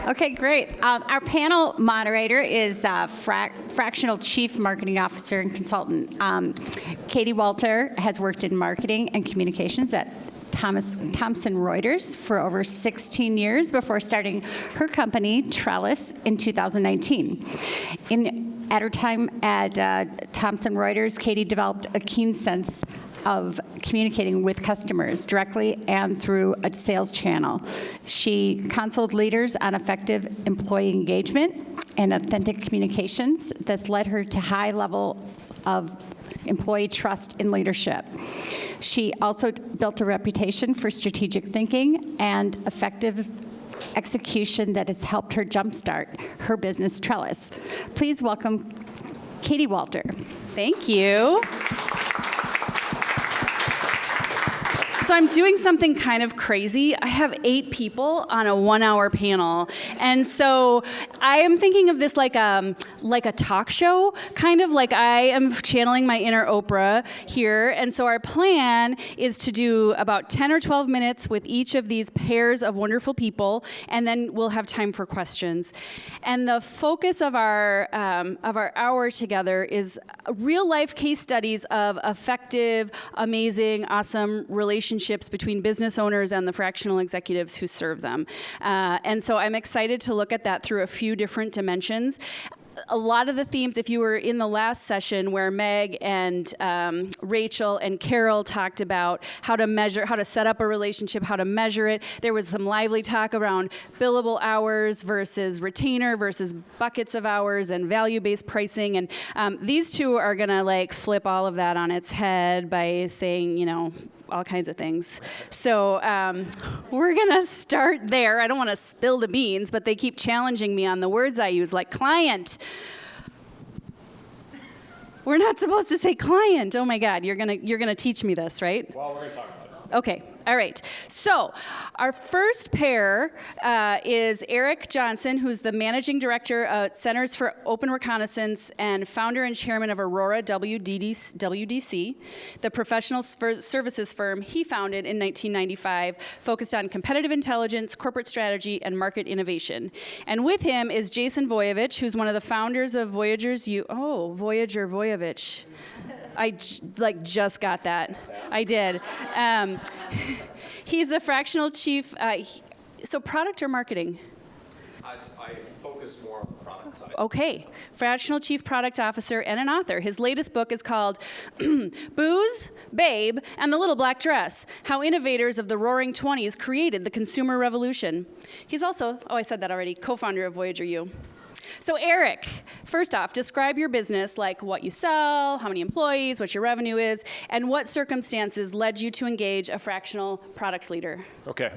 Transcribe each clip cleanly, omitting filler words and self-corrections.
Okay, great. Our panel moderator is Fractional Chief Marketing Officer and Consultant. Katie Walter has worked in marketing and communications at Thomson Reuters for over 16 years before starting her company, Trellis, in 2019. At her time at Thomson Reuters, Katie developed a keen sense of communicating with customers directly and through a sales channel. She counseled leaders on effective employee engagement and authentic communications that's led her to high levels of employee trust in leadership. She also built a reputation for strategic thinking and effective execution that has helped her jumpstart her business, Trellis. Please welcome Katie Walter. Thank you. So I'm doing something kind of crazy. I have 8 people on a 1-hour panel. And so I am thinking of this like a talk show, kind of like I am channeling my inner Oprah here. And so our plan is to do about 10 or 12 minutes with each of these pairs of wonderful people, and then we'll have time for questions. And the focus of our hour together is real life case studies of effective, amazing, awesome relationships between business owners and the fractional executives who serve them. And so I'm excited to look at that through a few different dimensions. A lot of the themes, if you were in the last session where Meg and Rachel and Carol talked about how to measure, how to set up a relationship, how to measure it, there was some lively talk around billable hours versus retainer versus buckets of hours and value-based pricing. And these two are going to like flip all of that on its head by saying, all kinds of things. So we're going to start there. I don't want to spill the beans, but they keep challenging me on the words I use, like client. We're not supposed to say client. Oh my God, you're gonna teach me this, right? Well, we're going to talk about it. Okay, all right. So our first pair is Eric Johnson, who's the managing director at Centers for Open Reconnaissance and founder and chairman of Aurora WDC, the professional services firm he founded in 1995, focused on competitive intelligence, corporate strategy, and market innovation. And with him is Jason Voyevich, who's one of the founders of Voyager's Voyager Voyevich. I just got that. I did. He's the fractional chief. So product or marketing? I focus more on the product side. Okay. Fractional chief product officer and an author. His latest book is called Booze, Babe, and the Little Black Dress, How Innovators of the Roaring 20s Created the Consumer Revolution. He's also, I said that already, co-founder of Voyager U. So Eric, first off, describe your business, like what you sell, how many employees, what your revenue is, and what circumstances led you to engage a fractional products leader. Okay,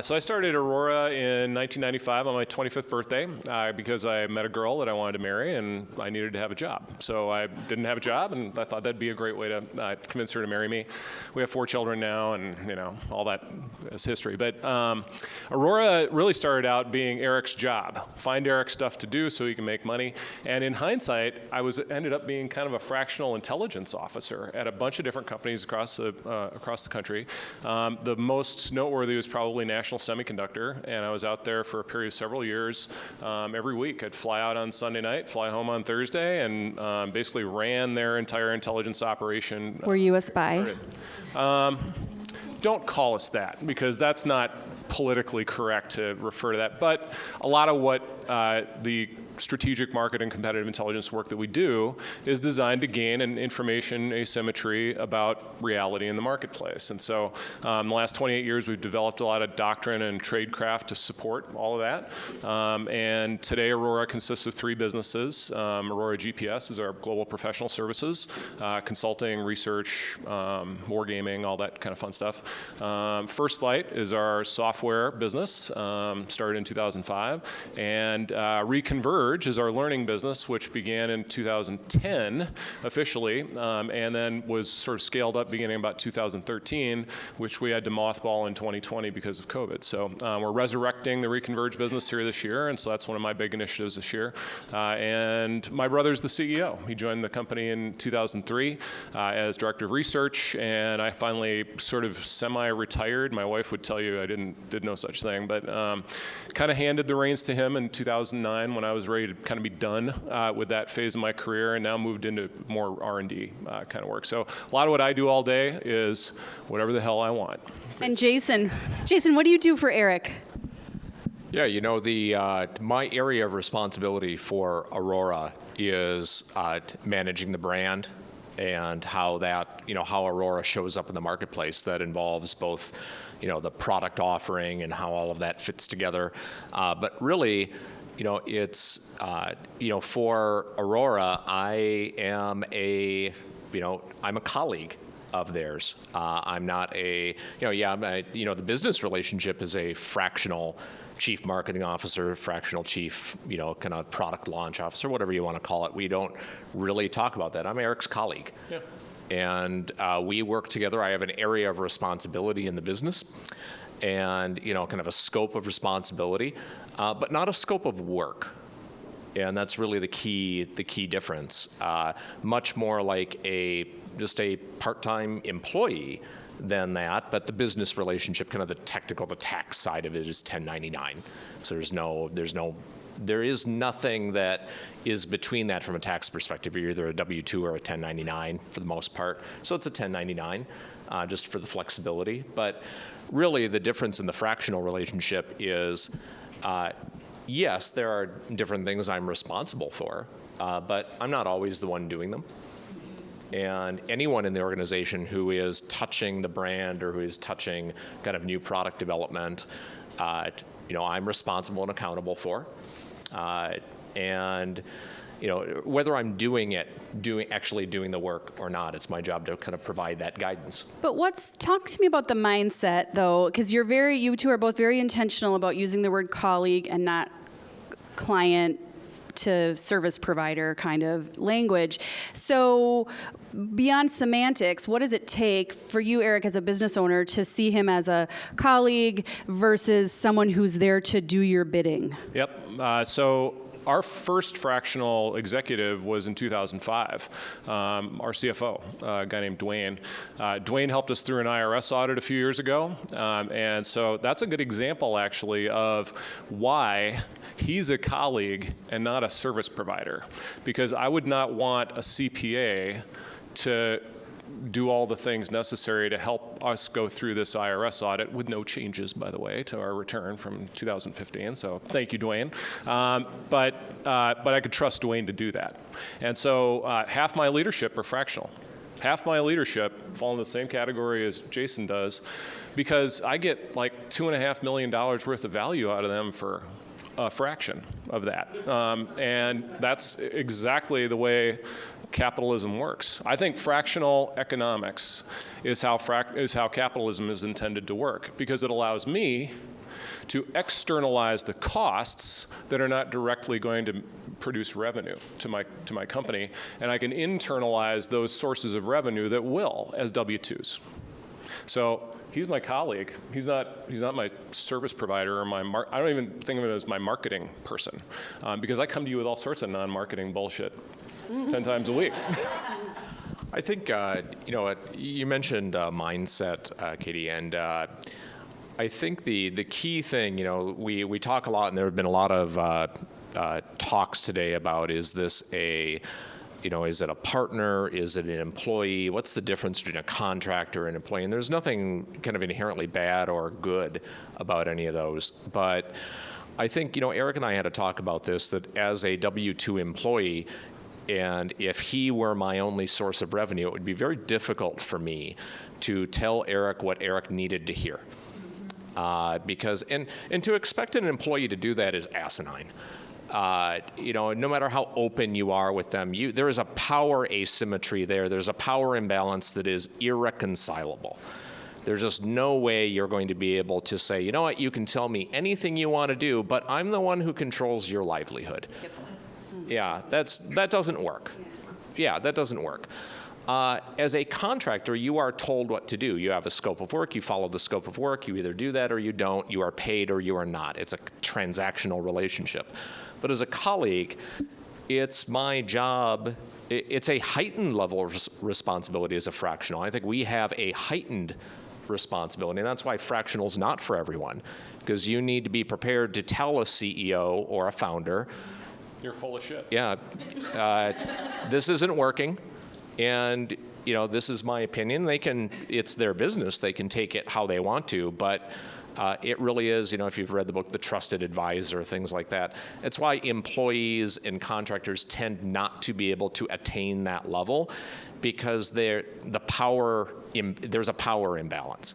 so I started Aurora in 1995 on my 25th birthday because I met a girl that I wanted to marry and I needed to have a job. So I didn't have a job and I thought that'd be a great way to convince her to marry me. We have 4 children now and all that is history. But Aurora really started out being Eric's job. Find Eric stuff to do so he can make money. And in hindsight, I ended up being kind of a fractional intelligence officer at a bunch of different companies across the country. The most noteworthy was probably National Semiconductor, and I was out there for a period of several years. Every week, I'd fly out on Sunday night, fly home on Thursday, and basically ran their entire intelligence operation. Were you a spy? Don't call us that, because that's not politically correct to refer to that. But a lot of what the strategic market and competitive intelligence work that we do is designed to gain an information asymmetry about reality in the marketplace. And so in the last 28 years, we've developed a lot of doctrine and tradecraft to support all of that. And today, Aurora consists of 3 businesses. Aurora GPS is our global professional services, consulting, research, wargaming, all that kind of fun stuff. First Light is our software business, started in 2005. And Reconverge Reconverge is our learning business, which began in 2010 officially, and then was sort of scaled up beginning about 2013, which we had to mothball in 2020 because of COVID. So we're resurrecting the Reconverge business here this year, and so that's one of my big initiatives this year. And my brother's the CEO. He joined the company in 2003 as director of research, and I finally sort of semi-retired. My wife would tell you I did no such thing, but kind of handed the reins to him in 2009 when I was ready to kind of be done with that phase of my career, and now moved into more R&D kind of work. So a lot of what I do all day is whatever the hell I want. And Jason, what do you do for Eric? Yeah, you know, my area of responsibility for Aurora is managing the brand and how how Aurora shows up in the marketplace. That involves both, the product offering and how all of that fits together. But really, it's, for Aurora, I am I'm a colleague of theirs. I'm not the business relationship is a fractional chief marketing officer, fractional chief, kind of product launch officer, whatever you want to call it. We don't really talk about that. I'm Eric's colleague. Yeah. And we work together. I have an area of responsibility in the business and, kind of a scope of responsibility, but not a scope of work. And that's really the key difference. Much more like just a part-time employee than that, but the business relationship, kind of the tax side of it is 1099. So there is nothing that is between that from a tax perspective. You're either a W-2 or a 1099 for the most part. So it's a 1099, just for the flexibility. But really the difference in the fractional relationship is, yes, there are different things I'm responsible for, but I'm not always the one doing them. And anyone in the organization who is touching the brand or who is touching kind of new product development, I'm responsible and accountable for. And whether I'm actually doing the work or not, it's my job to kind of provide that guidance. But talk to me about the mindset, though, because you two are both very intentional about using the word colleague and not client to service provider kind of language. So beyond semantics, what does it take for you, Eric, as a business owner, to see him as a colleague versus someone who's there to do your bidding? Yep. So our first fractional executive was in 2005, our CFO, a guy named Dwayne. Dwayne helped us through an IRS audit a few years ago, and so that's a good example, actually, of why he's a colleague and not a service provider, because I would not want a CPA to do all the things necessary to help us go through this IRS audit with no changes, by the way, to our return from 2015. So thank you, Dwayne. But I could trust Dwayne to do that. And so half my leadership are fractional. Half my leadership fall in the same category as Jason does, because I get like $2.5 million worth of value out of them for a fraction of that. And that's exactly the way capitalism works. I think fractional economics is how capitalism is intended to work, because it allows me to externalize the costs that are not directly going to produce revenue to my company, and I can internalize those sources of revenue that will as W-2s. So he's my colleague. He's not my service provider or I don't even think of him as my marketing person, because I come to you with all sorts of non-marketing bullshit 10 times a week. I think, you mentioned mindset, Katie, and I think the key thing, we talk a lot, and there have been a lot of talks today about, is this is it a partner? Is it an employee? What's the difference between a contractor and an employee? And there's nothing kind of inherently bad or good about any of those. But I think, Eric and I had a talk about this, that as a W-2 employee, and if he were my only source of revenue, it would be very difficult for me to tell Eric what Eric needed to hear. Because to expect an employee to do that is asinine. No matter how open you are with them, there is a power asymmetry there. There's a power imbalance that is irreconcilable. There's just no way you're going to be able to say, you know what, you can tell me anything you want to do, but I'm the one who controls your livelihood. Yep. Yeah, that doesn't work. Yeah, that doesn't work. As a contractor, you are told what to do. You have a scope of work, you follow the scope of work, you either do that or you don't, you are paid or you are not. It's a transactional relationship. But as a colleague, it's my job, it's a heightened level of responsibility as a fractional. I think we have a heightened responsibility, and that's why fractional's not for everyone, because you need to be prepared to tell a CEO or a founder, You're full of shit. yeah, this isn't working, and this is my opinion. It's their business. They can take it how they want to, but it really is, if you've read the book, The Trusted Advisor, things like that. It's why employees and contractors tend not to be able to attain that level, because there's a power imbalance.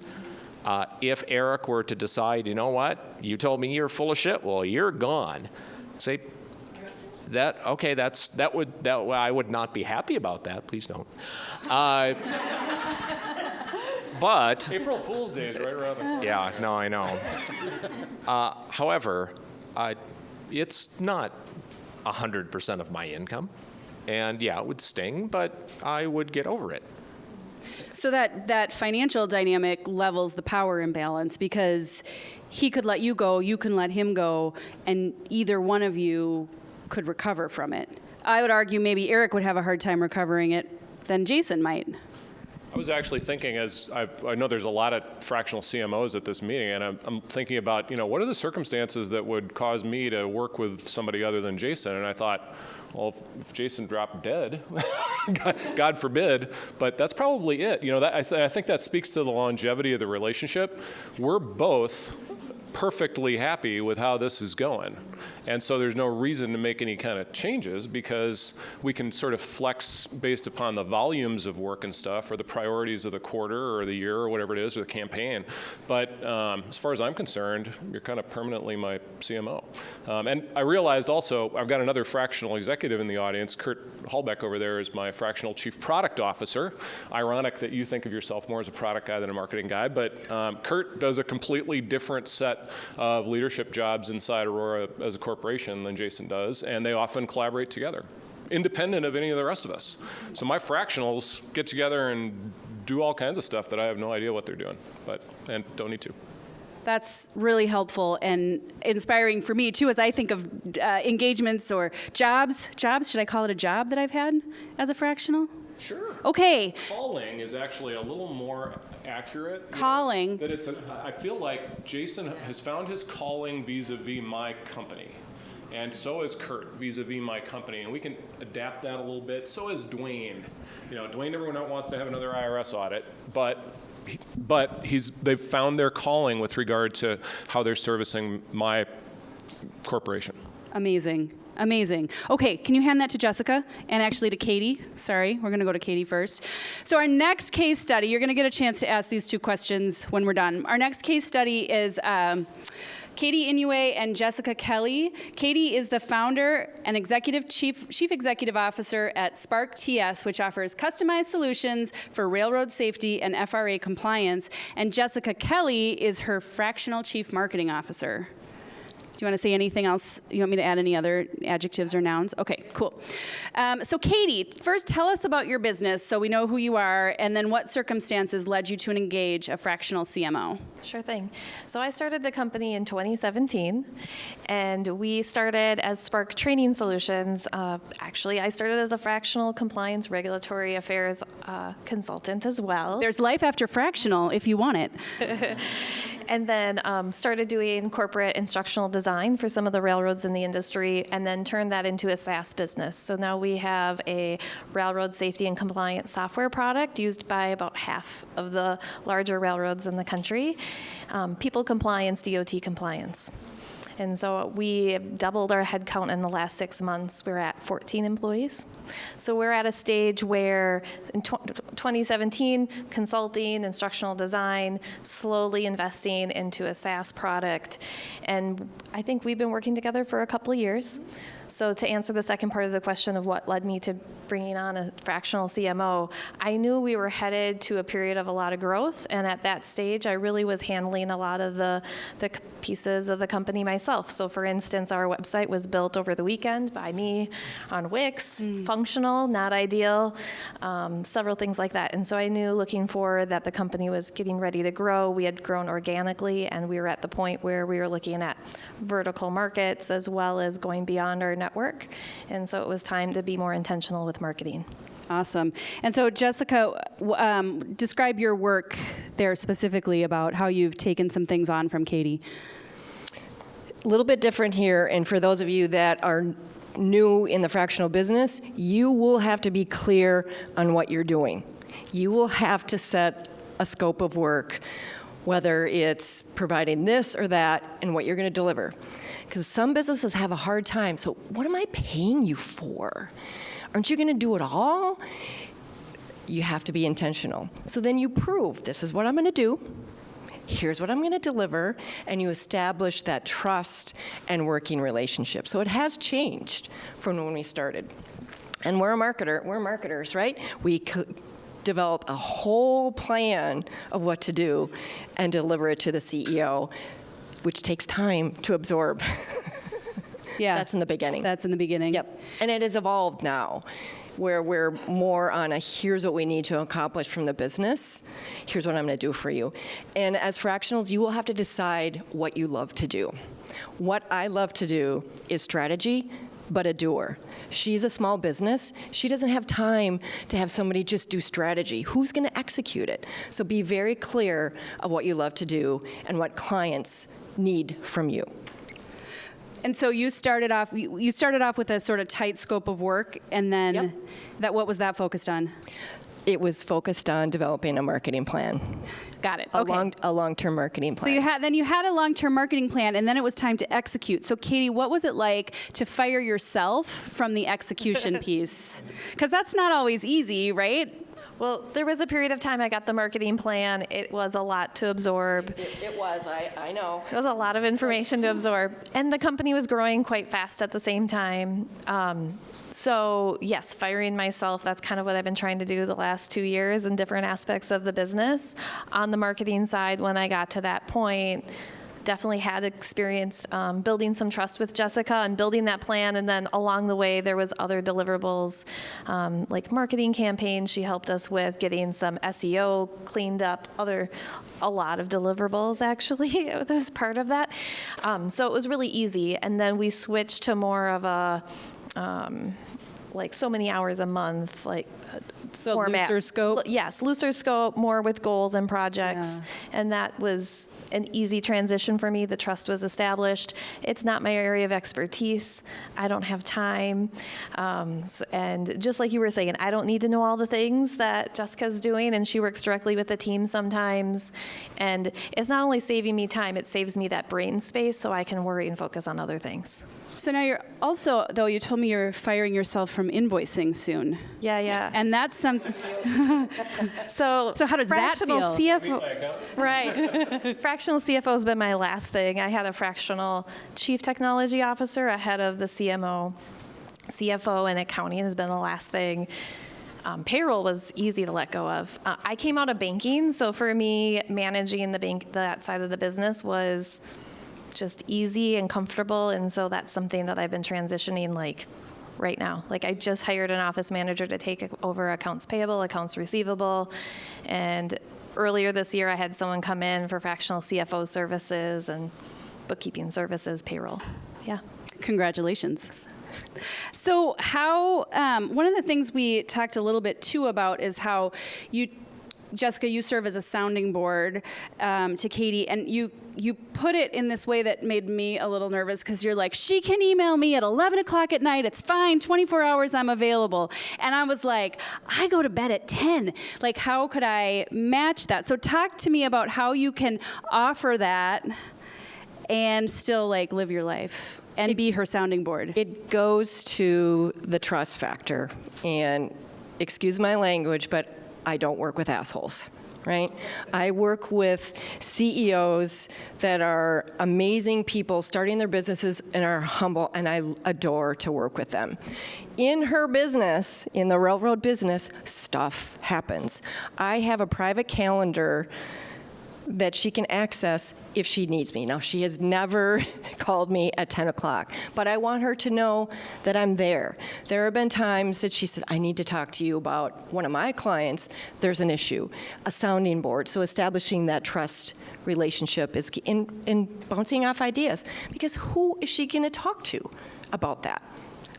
If Eric were to decide, you know what, you told me you're full of shit, well, you're gone. Say, I would not be happy about that. Please don't. But April Fool's Day is right around the corner. yeah, no, I know. However, it's not 100% of my income, and yeah, it would sting, but I would get over it. So that financial dynamic levels the power imbalance, because he could let you go, you can let him go, and either one of you could recover from it. I would argue maybe Eric would have a hard time recovering it than Jason might. I was actually thinking, I know there's a lot of fractional CMOs at this meeting, and I'm thinking about, what are the circumstances that would cause me to work with somebody other than Jason? And I thought, well, if Jason dropped dead, God forbid, but that's probably it. I think that speaks to the longevity of the relationship. We're both perfectly happy with how this is going. And so there's no reason to make any kind of changes, because we can sort of flex based upon the volumes of work and stuff, or the priorities of the quarter or the year or whatever it is, or the campaign. But as far as I'm concerned, you're kind of permanently my CMO. And I realized also, I've got another fractional executive in the audience. Kurt Hallbeck over there is my fractional chief product officer. Ironic that you think of yourself more as a product guy than a marketing guy, but Kurt does a completely different set of leadership jobs inside Aurora as a corporation than Jason does, and they often collaborate together, independent of any of the rest of us. So my fractionals get together and do all kinds of stuff that I have no idea what they're doing, and don't need to. That's really helpful and inspiring for me, too, as I think of engagements or jobs. Should I call it a job that I've had as a fractional? Sure. Okay. Calling is actually a little more accurate. Calling. I feel like Jason has found his calling vis-a-vis my company. And so is Kurt vis-a-vis my company. And we can adapt that a little bit. So is Dwayne. Dwayne never wants to have another IRS audit, but they've found their calling with regard to how they're servicing my corporation. Amazing. Okay, can you hand that to Jessica and actually to Katie? Sorry, we're going to go to Katie first. So our next case study, you're going to get a chance to ask these two questions when we're done. Our next case study is Katie Inoue and Jessica Kelly. Katie is the founder and chief executive officer at Spark TS, which offers customized solutions for railroad safety and FRA compliance. And Jessica Kelly is her fractional chief marketing officer. Do you want to say anything else? You want me to add any other adjectives or nouns? Okay, cool. So Katie, first tell us about your business so we know who you are, and then what circumstances led you to engage a fractional CMO. Sure thing. So I started the company in 2017, and we started as Spark Training Solutions. Actually, I started as a fractional compliance regulatory affairs consultant as well. There's life after fractional if you want it. And then started doing corporate instructional design for some of the railroads in the industry, and then turned that into a SaaS business. So now we have a railroad safety and compliance software product used by about half of the larger railroads in the country. People compliance, DOT compliance. And so we doubled our headcount in the last 6 months. We're at 14 employees. So we're at a stage where in 2017, consulting, instructional design, slowly investing into a SaaS product. And I think we've been working together for a couple of years. So to answer the second part of the question of what led me to bringing on a fractional CMO, I knew we were headed to a period of a lot of growth. And at that stage, I really was handling a lot of the pieces of the company myself. myself. So for instance, our website was built over the weekend by me on Wix, functional, not ideal, several things like that. And so I knew looking forward that the company was getting ready to grow. We had grown organically, and we were at the point where we were looking at vertical markets as well as going beyond our network. And so it was time to be more intentional with marketing. Awesome. And so, Jessica, describe your work there specifically about how you've taken some things on from Katie. A little bit different here, and for those of you that are new in the fractional business, you will have to be clear on what you're doing. You will have to set a scope of work, whether it's providing this or that, and what you're going to deliver. Because some businesses have a hard time. So what am I paying you for? Aren't you going to do it all? You have to be intentional. So then you prove, this is what I'm going to do. Here's what I'm going to deliver. And you establish that trust and working relationship. So it has changed from when we started. And we're marketers, right? We develop a whole plan of what to do and deliver it to the CEO, which takes time to absorb. Yeah. That's in the beginning. That's in the beginning. Yep. And it has evolved now, where we're more on a here's what we need to accomplish from the business. Here's what I'm going to do for you. And as fractionals, you will have to decide what you love to do. What I love to do is strategy, but a doer. She's a small business. She doesn't have time to have somebody just do strategy. Who's going to execute it? So be very clear of what you love to do and what clients need from you. And so you started off with a sort of tight scope of work, and then what was that focused on? It was focused on developing a marketing plan. Got it. Okay. A long-term marketing plan. So you had a long-term marketing plan, and then it was time to execute. So Katie, what was it like to fire yourself from the execution piece? Because that's not always easy, right? Well, there was a period of time I got the marketing plan. It was a lot to absorb. It was, I know. It was a lot of information to absorb. And the company was growing quite fast at the same time. So yes, firing myself, that's kind of what I've been trying to do the last 2 years in different aspects of the business. On the marketing side, when I got to that point, definitely had experience building some trust with Jessica and building that plan. And then along the way, there was other deliverables like marketing campaigns. She helped us with getting some SEO cleaned up, a lot of deliverables actually that was part of that. So it was really easy. And then we switched to more of a, like so many hours a month, like So format. looser scope? Yes, looser scope, more with goals and projects. Yeah. And that was an easy transition for me. The trust was established. It's not my area of expertise. I don't have time. And just like you were saying, I don't need to know all the things that Jessica's doing, and she works directly with the team sometimes. And it's not only saving me time, it saves me that brain space so I can worry and focus on other things. So now you're also, though, you told me you're firing yourself from invoicing soon. Yeah. And that's something. So how does that fractional feel? CFO, right. Fractional CFO has been my last thing. I had a fractional chief technology officer ahead of the CMO. CFO and accounting has been the last thing. Payroll was easy to let go of. I came out of banking, so for me, managing that side of the business was just easy and comfortable, and so that's something that I've been transitioning like right now. Like I just hired an office manager to take over accounts payable, accounts receivable, and earlier this year I had someone come in for fractional CFO services and bookkeeping services, payroll. Yeah. Congratulations. So how, one of the things we talked a little bit too about is how Jessica, you serve as a sounding board to Katie, and you put it in this way that made me a little nervous because you're like, she can email me at 11 o'clock at night. It's fine. 24 hours, I'm available. And I was like, I go to bed at 10. Like, how could I match that? So talk to me about how you can offer that and still like live your life and be her sounding board. It goes to the trust factor. And excuse my language, but I don't work with assholes, right? I work with CEOs that are amazing people starting their businesses and are humble, and I adore to work with them. In her business, in the railroad business, stuff happens. I have a private calendar that she can access if she needs me. Now, she has never called me at 10 o'clock, but I want her to know that I'm there. There have been times that she says, I need to talk to you about one of my clients, there's an issue, a sounding board. So establishing that trust relationship is key, and bouncing off ideas, because who is she going to talk to about that?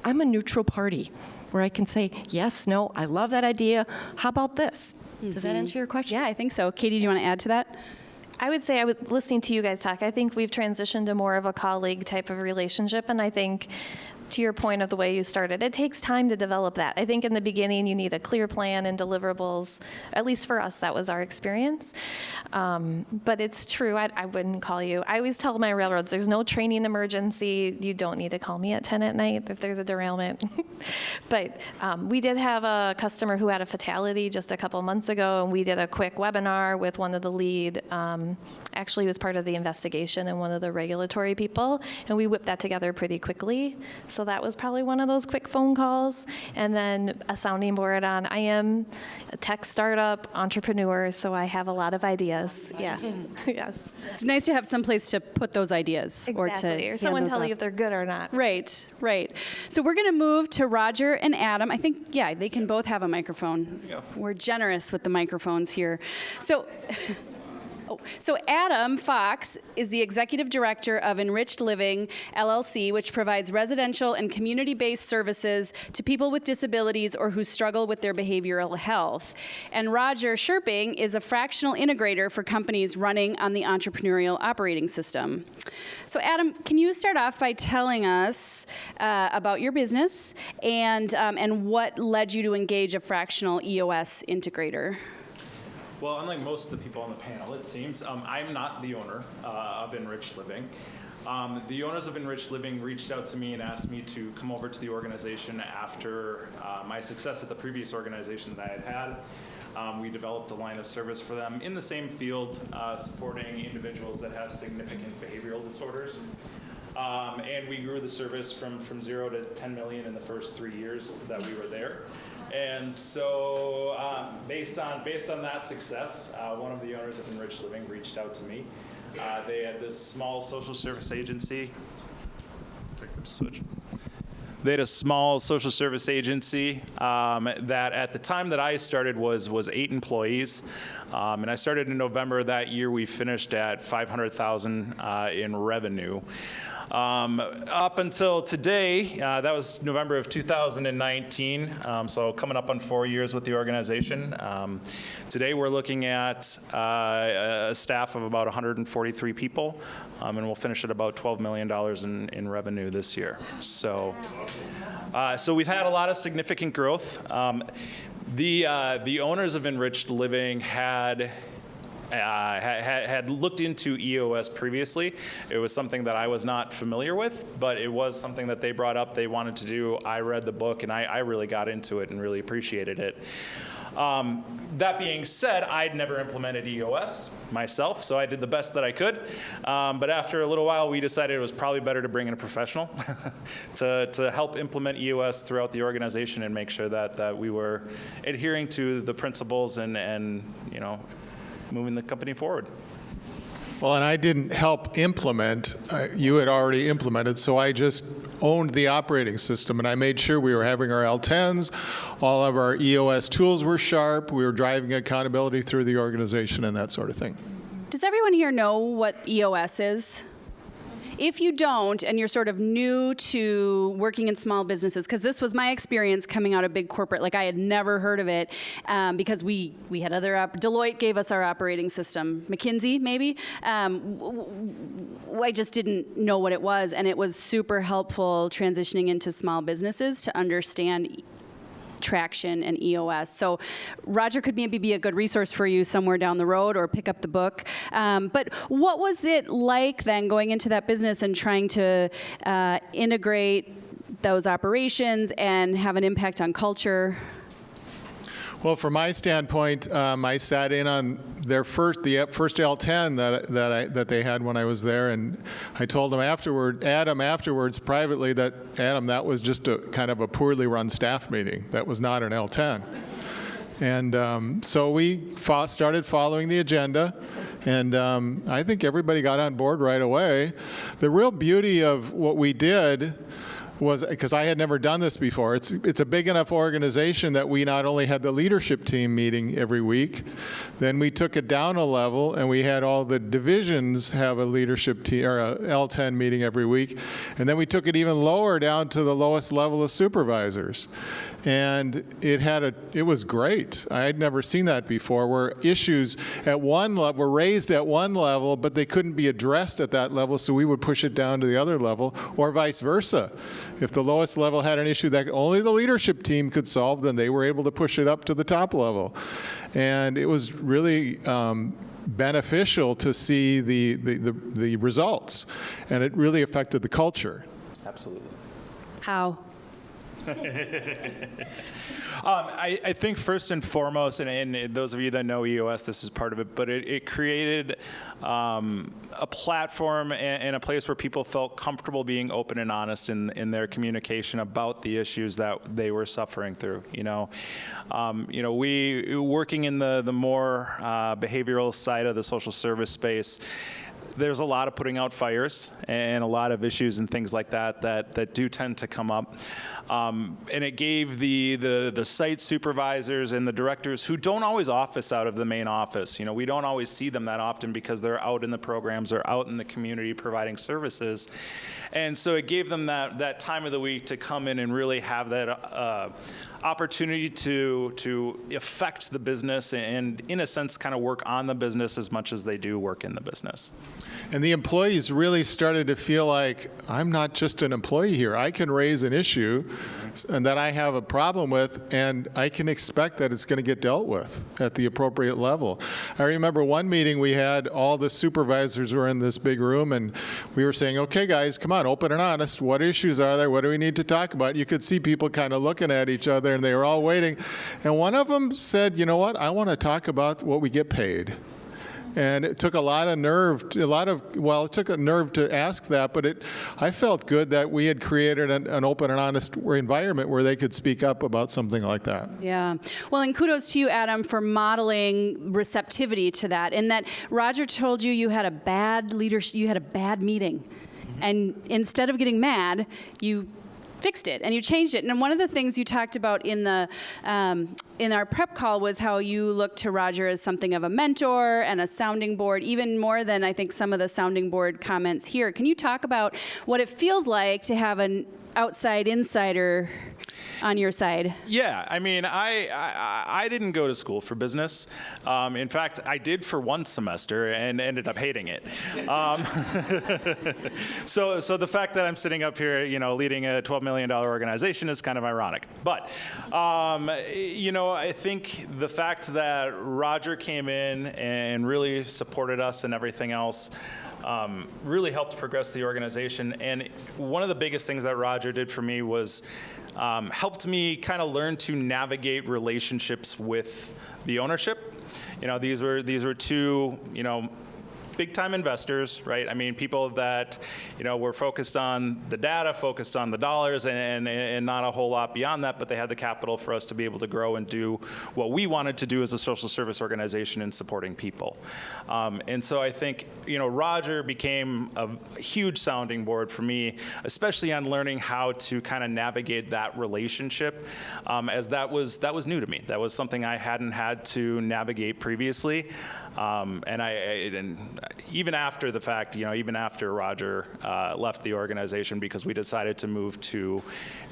I'm a neutral party where I can say, yes, no, I love that idea. How about this? Does that answer your question? Yeah, I think so. Katie, do you want to add to that? I would say I was listening to you guys talk. I think we've transitioned to more of a colleague type of relationship, and I think to your point of the way you started, it takes time to develop that. I think in the beginning you need a clear plan and deliverables. At least for us, that was our experience. But it's true, I wouldn't call you. I always tell my railroads, there's no training emergency. You don't need to call me at 10 at night if there's a derailment. But we did have a customer who had a fatality just a couple months ago, and we did a quick webinar with one of the lead, actually was part of the investigation and one of the regulatory people, and we whipped that together pretty quickly. So that was probably one of those quick phone calls. And then a sounding board on, I am a tech startup entrepreneur, so I have a lot of ideas. Yeah, yes. It's nice to have some place to put those ideas. Exactly, or someone tell you if they're good or not. Right, right. So we're going to move to Roger and Adam. I think, yeah, they can both have a microphone. We're generous with the microphones here. So Adam Fox is the Executive Director of Enriched Living, LLC, which provides residential and community-based services to people with disabilities or who struggle with their behavioral health. And Roger Sherping is a fractional integrator for companies running on the entrepreneurial operating system. So Adam, can you start off by telling us about your business and what led you to engage a fractional EOS integrator? Well, unlike most of the people on the panel, it seems, I'm not the owner of Enriched Living. The owners of Enriched Living reached out to me and asked me to come over to the organization after my success at the previous organization that I had had. We developed a line of service for them in the same field, supporting individuals that have significant behavioral disorders. And we grew the service from 0 to 10 million in the first 3 years that we were there. And so based on that success, one of the owners of Enriched Living reached out to me. They had this small social service agency. They had a small social service agency that at the time that I started was 8 employees. And I started in November that year. We finished at $500,000 in revenue. Up until today, that was November of 2019, so coming up on 4 years with the organization. Today we're looking at a staff of about 143 people, and we'll finish at about $12 million in revenue this year. So we've had a lot of significant growth. The owners of Enriched Living had looked into EOS previously. It was something that I was not familiar with, but it was something that they brought up they wanted to do. I read the book, and I really got into it and really appreciated it. That being said, I'd never implemented EOS myself, so I did the best that I could. But after a little while, we decided it was probably better to bring in a professional to help implement EOS throughout the organization and make sure that we were adhering to the principles and moving the company forward. Well, and I didn't help implement. You had already implemented, so I just owned the operating system, and I made sure we were having our L10s, all of our EOS tools were sharp, we were driving accountability through the organization and that sort of thing. Does everyone here know what EOS is? If you don't, and you're sort of new to working in small businesses, because this was my experience coming out of big corporate, like I had never heard of it, because we had other, Deloitte gave us our operating system, McKinsey maybe. I just didn't know what it was, and it was super helpful transitioning into small businesses to understand Traction and EOS. So Roger could maybe be a good resource for you somewhere down the road, or pick up the book. But what was it like then going into that business and trying to integrate those operations and have an impact on culture? Well, from my standpoint, I sat in on the first L10 that they had when I was there, and I told Adam afterwards privately that, Adam, that was just a kind of a poorly run staff meeting. That was not an L10. And so we started following the agenda, And I think everybody got on board right away. The real beauty of what we did was, because I had never done this before, it's a big enough organization that we not only had the leadership team meeting every week, then we took it down a level and we had all the divisions have a leadership team or a L10 meeting every week, and then we took it even lower down to the lowest level of supervisors. And it was great. I had never seen that before, where issues at one level were raised at one level, but they couldn't be addressed at that level, so we would push it down to the other level, or vice versa. If the lowest level had an issue that only the leadership team could solve, then they were able to push it up to the top level. And it was really beneficial to see the results, and it really affected the culture. Absolutely. How? I think first and foremost, and those of you that know EOS, this is part of it, but it created a platform and a place where people felt comfortable being open and honest in their communication about the issues that they were suffering through. We working in the more behavioral side of the social service space. There's a lot of putting out fires and a lot of issues and things like that do tend to come up. And it gave the site supervisors and the directors who don't always office out of the main office. We don't always see them that often because they're out in the programs or out in the community providing services. And so it gave them that time of the week to come in and really have that opportunity to affect the business and, in a sense, kind of work on the business as much as they do work in the business. And the employees really started to feel like, I'm not just an employee here. I can raise an issue and that I have a problem with, and I can expect that it's going to get dealt with at the appropriate level. I remember one meeting we had, all the supervisors were in this big room, and we were saying, okay, guys, come on, open and honest. What issues are there? What do we need to talk about? You could see people kind of looking at each other, and they were all waiting. And one of them said, you know what? I want to talk about what we get paid. And it took a lot of nerve, it took a nerve to ask that, but I felt good that we had created an open and honest environment where they could speak up about something like that. Yeah. Well, and kudos to you, Adam, for modeling receptivity to that. And that Roger told you had a bad meeting. And instead of getting mad, you fixed it and you changed it. And one of the things you talked about in our prep call was how you look to Roger as something of a mentor and a sounding board, even more than I think some of the sounding board comments here. Can you talk about what it feels like to have an outside insider on your side? Yeah, I mean, I didn't go to school for business. In fact, I did for one semester and ended up hating it. So the fact that I'm sitting up here, leading a $12 million organization is kind of ironic. But, I think the fact that Roger came in and really supported us and everything else really helped progress the organization. And one of the biggest things that Roger did for me was helped me kind of learn to navigate relationships with the ownership. These were two, big-time investors, right? I mean, people that, were focused on the data, focused on the dollars, and not a whole lot beyond that, but they had the capital for us to be able to grow and do what we wanted to do as a social service organization in supporting people. And so I think, Roger became a huge sounding board for me, especially on learning how to kind of navigate that relationship, as that was new to me. That was something I hadn't had to navigate previously. And even after the fact, even after Roger left the organization, because we decided to move to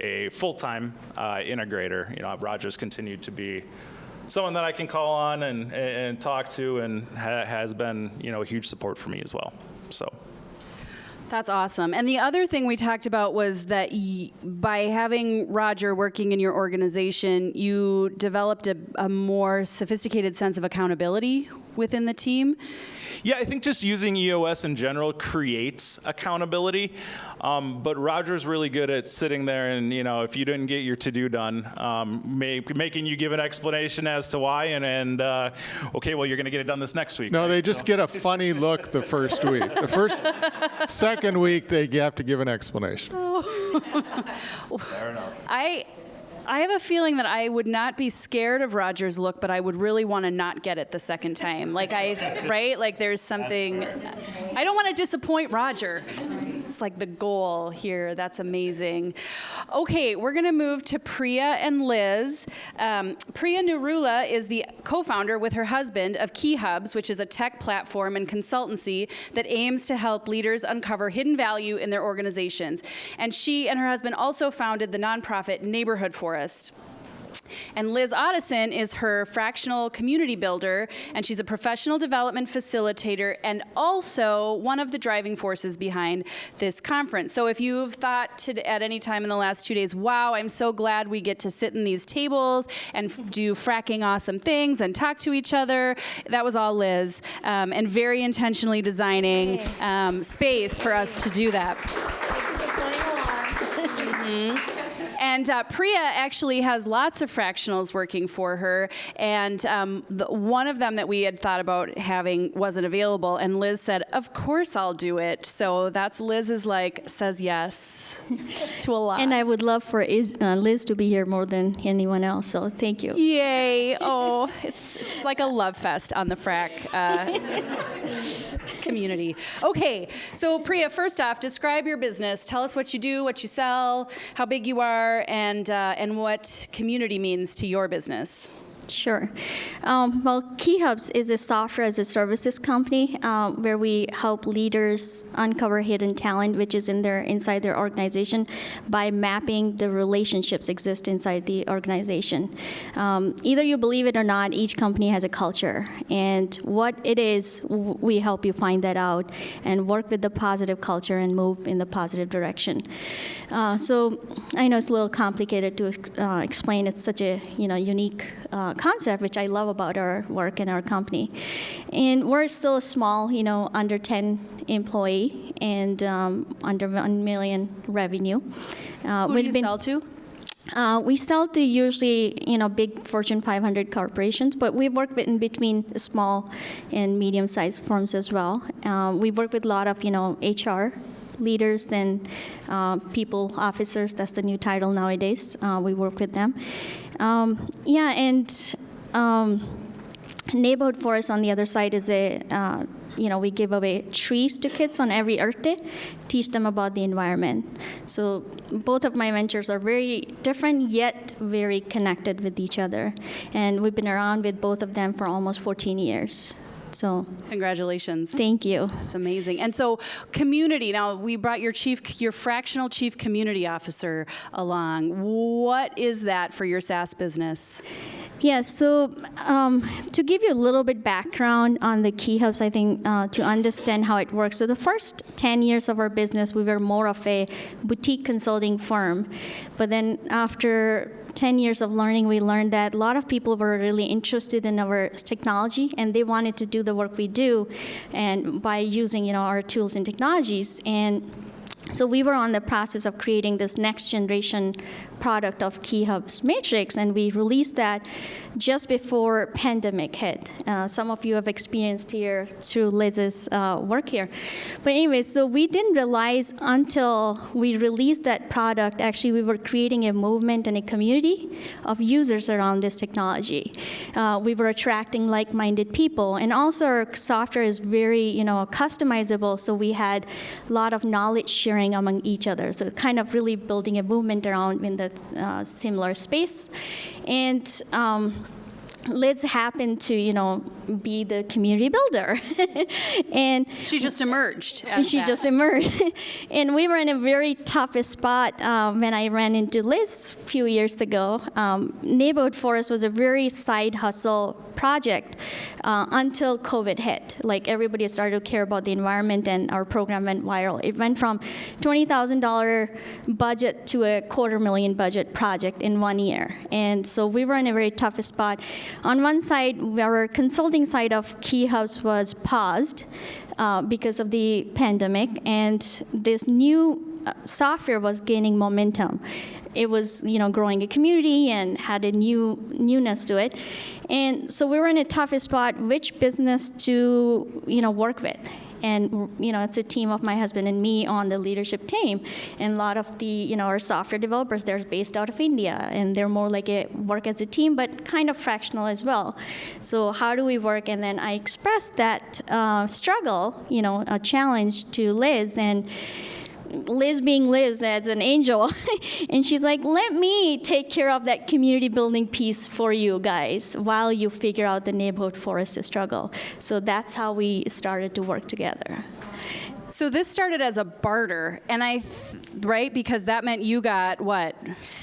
a full-time integrator, Roger's continued to be someone that I can call on and talk to, and has been, a huge support for me as well. So. That's awesome. And the other thing we talked about was that by having Roger working in your organization, you developed a more sophisticated sense of accountability within the team. Yeah, I think just using EOS in general creates accountability. But Roger's really good at sitting there and, if you didn't get your to-do done, making you give an explanation as to why, and okay, well, you're going to get it done this next week. No, right? they just get a funny look the first week. The second week, they have to give an explanation. Fair enough. I have a feeling that I would not be scared of Roger's look, but I would really want to not get it the second time. Right? Like there's something, I don't want to disappoint Roger. It's like the goal here. That's amazing. Okay, we're going to move to Priya and Liz. Priya Nirula is the co-founder with her husband of Key Hubs, which is a tech platform and consultancy that aims to help leaders uncover hidden value in their organizations. And she and her husband also founded the nonprofit Neighborhood Forest. And Liz Otteson is her fractional community builder, and she's a professional development facilitator and also one of the driving forces behind this conference. So if you've thought at any time in the last 2 days, wow, I'm so glad we get to sit in these tables and do fracking awesome things and talk to each other, that was all Liz, and very intentionally designing space for us to do that. And Priya actually has lots of fractionals working for her, and one of them that we had thought about having wasn't available, and Liz said, of course I'll do it. So that's Liz's says yes to a lot. And I would love for Liz to be here more than anyone else, so thank you. Yay. Oh, it's like a love fest on the frac community. Okay, so Priya, first off, describe your business. Tell us what you do, what you sell, how big you are, and what community means to your business. Sure. Well, Key Hubs is a software as a services company where we help leaders uncover hidden talent, which is inside their organization, by mapping the relationships exist inside the organization. Either you believe it or not, each company has a culture, and what it is, we help you find that out and work with the positive culture and move in the positive direction. So I know it's a little complicated to explain. It's such a unique concept, which I love about our work and our company. And we're still a small, under 10 employee and under 1 million revenue. Who do you sell to? We sell to usually, big Fortune 500 corporations, but we work in between small and medium-sized firms as well. We work with a lot of, HR leaders and people officers. That's the new title nowadays. We work with them. Neighborhood Forest on the other side is we give away trees to kids on every Earth Day, teach them about the environment. So both of my ventures are very different, yet very connected with each other. And we've been around with both of them for almost 14 years. So congratulations. Thank you. It's amazing. And so community, now we brought your fractional chief community officer along. What is that for your SaaS business? Yeah, so to give you a little bit background on the Key Hubs, I think to understand how it works. So the first 10 years of our business, we were more of a boutique consulting firm. But then after 10 years of learning, we learned that a lot of people were really interested in our technology, and they wanted to do the work we do, and by using our tools and technologies. And so we were on the process of creating this next generation product of Key Hubs Matrix, and we released that just before pandemic hit. Some of you have experienced here through Liz's work here. But anyway, so we didn't realize until we released that product, actually we were creating a movement and a community of users around this technology. We were attracting like-minded people, and also our software is very customizable, so we had a lot of knowledge sharing among each other. So kind of really building a movement around in the similar space. And Liz happened to, be the community builder. And she just emerged. And we were in a very tough spot when I ran into Liz a few years ago. Neighborhood Forest was a very side hustle project until COVID hit. Like everybody started to care about the environment, and our program went viral. It went from $20,000 budget to a $250,000 budget project in 1 year. And so we were in a very tough spot. On one side, our consulting side of Key Hubs was paused because of the pandemic, and this new software was gaining momentum. It was, growing a community and had a newness to it. And so we were in a tough spot, which business to, work with. And, it's a team of my husband and me on the leadership team. And a lot of the, our software developers, they're based out of India, and they're more like a work as a team, but kind of fractional as well. So how do we work? And then I expressed that struggle, a challenge to Liz, and Liz being Liz as an angel, and she's like, let me take care of that community building piece for you guys while you figure out the neighborhood forest struggle. So that's how we started to work together. So this started as a barter, and right? Because that meant you got what?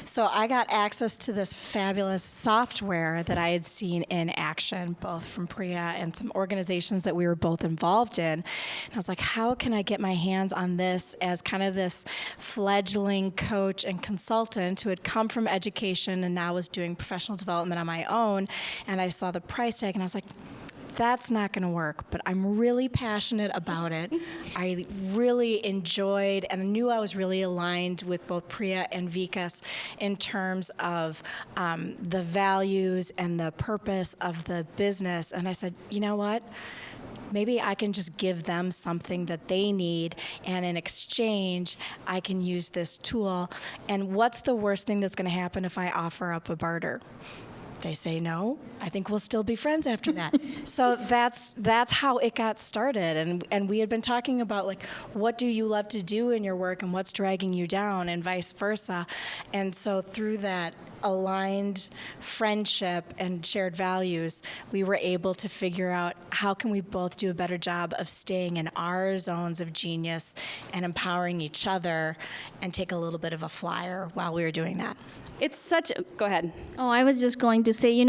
So I got access to this fabulous software that I had seen in action, both from Priya and some organizations that we were both involved in. And I was like, how can I get my hands on this as kind of this fledgling coach and consultant who had come from education and now was doing professional development on my own? And I saw the price tag, and I was like, that's not going to work, but I'm really passionate about it. I really enjoyed and knew I was really aligned with both Priya and Vikas in terms of the values and the purpose of the business. And I said, you know what? Maybe I can just give them something that they need, and in exchange, I can use this tool. And what's the worst thing that's going to happen if I offer up a barter? They say no. I think we'll still be friends after that. So that's how it got started. And we had been talking about, like, what do you love to do in your work and what's dragging you down, and vice versa. And so through that aligned friendship and shared values, we were able to figure out how can we both do a better job of staying in our zones of genius and empowering each other, and take a little bit of a flyer while we were doing that. It's such go ahead. Oh, I was just going to say,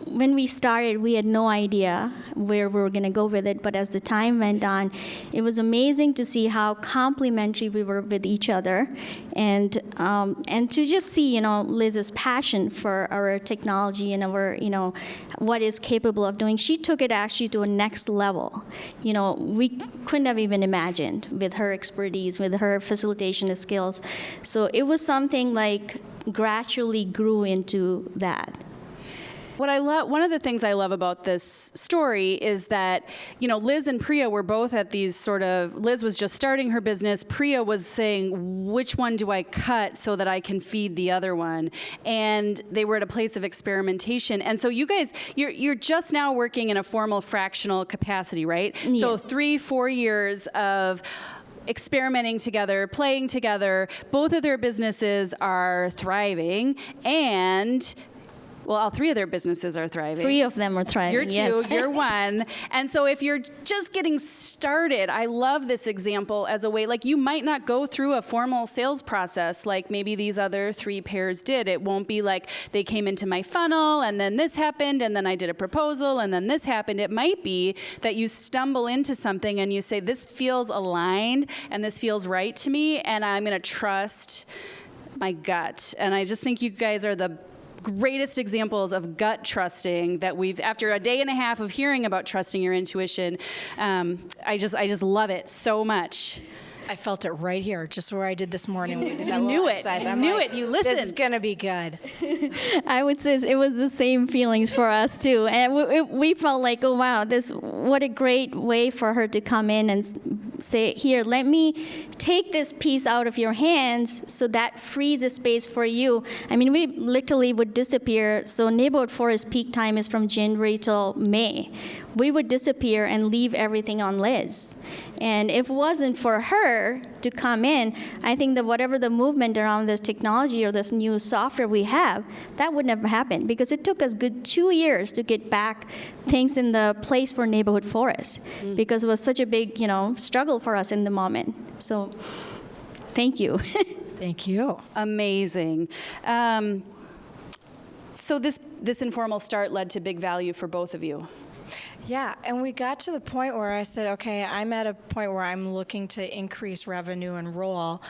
when we started, we had no idea where we were going to go with it. But as the time went on, it was amazing to see how complementary we were with each other, and to just see, Liz's passion for our technology and our, what is capable of doing. She took it actually to a next level. We couldn't have even imagined with her expertise, with her facilitation skills. So it was something like gradually grew into that. What I love, one of the things I love about this story is that, Liz and Priya were both at these sort of, Liz was just starting her business. Priya was saying, which one do I cut so that I can feed the other one? And they were at a place of experimentation. And so you guys, you're just now working in a formal fractional capacity, right? Yes. So 3-4 years of experimenting together, playing together. Both of their businesses are thriving, and well, all three of their businesses are thriving. 3 of them are thriving. You're 2, yes. you're 1. And so if you're just getting started, I love this example as a way, like, you might not go through a formal sales process like maybe these other 3 pairs did. It won't be like they came into my funnel and then this happened and then I did a proposal and then this happened. It might be that you stumble into something and you say, this feels aligned and this feels right to me, and I'm going to trust my gut. And I just think you guys are the greatest examples of gut trusting that we've, after a day and a half of hearing about trusting your intuition, I just love it so much. I felt it right here, just where I did this morning when we did that You little knew it. exercise. I I'm knew like, it. You listened. This is going to be good. I would say it was the same feelings for us too, and we felt like, oh wow, what a great way for her to come in and say, here, let me take this piece out of your hands, so that frees a space for you. I mean, we literally would disappear. So neighborhood forest peak time is from January till May. We would disappear and leave everything on Liz. And if it wasn't for her to come in, I think that whatever the movement around this technology or this new software we have, that would never happen, because it took us good 2 years to get back things in the place for neighborhood forest, because it was such a big, struggle for us in the moment. So thank you. Thank you. Amazing. So this informal start led to big value for both of you. Yeah, and we got to the point where I said, okay, I'm at a point where I'm looking to increase revenue and roll.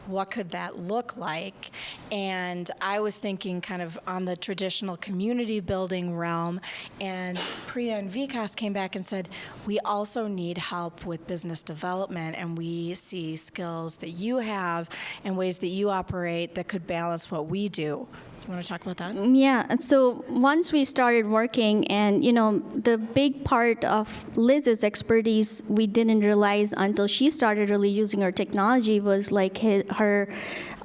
What could that look like? And I was thinking kind of on the traditional community building realm, and Priya and Vikas came back and said, we also need help with business development, and we see skills that you have and ways that you operate that could balance what we do. You want to talk about that? Yeah, and so once we started working, and the big part of Liz's expertise we didn't realize until she started really using her technology was like her